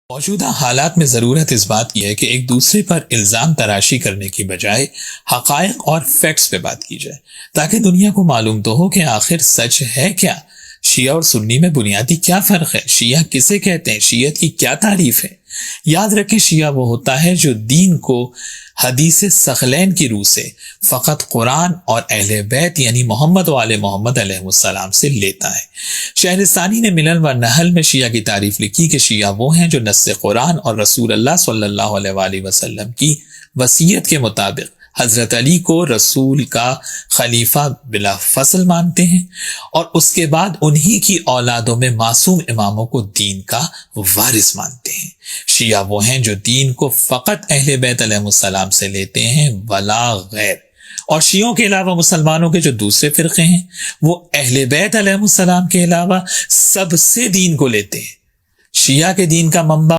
موجودہ حالات میں ضرورت اس بات کی ہے کہ ایک دوسرے پر الزام تراشی کرنے کی بجائے حقائق اور فیکٹس پہ بات کی جائے، تاکہ دنیا کو معلوم تو ہو کہ آخر سچ ہے کیا، شیعہ اور سنی میں بنیادی کیا فرق ہے، شیعہ کسے کہتے ہیں، شیعت کی کیا تعریف ہے۔ یاد رکھیں، شیعہ وہ ہوتا ہے جو دین کو حدیث ثقلین کی روح سے فقط قرآن اور اہل بیت یعنی محمد و آل محمد علیہ السلام سے لیتا ہے۔ شہرستانی نے ملل و نحل میں شیعہ کی تعریف لکھی کہ شیعہ وہ ہیں جو نص قرآن اور رسول اللہ صلی اللہ علیہ وآلہ وسلم کی وصیت کے مطابق حضرت علی کو رسول کا خلیفہ بلا فصل مانتے ہیں، اور اس کے بعد انہی کی اولادوں میں معصوم اماموں کو دین کا وارث مانتے ہیں۔ شیعہ وہ ہیں جو دین کو فقط اہل بیت علیہ السلام سے لیتے ہیں ولا غیر، اور شیعوں کے علاوہ مسلمانوں کے جو دوسرے فرقے ہیں وہ اہل بیت علیہ السلام کے علاوہ سب سے دین کو لیتے ہیں۔ شیعہ کے دین کا منبع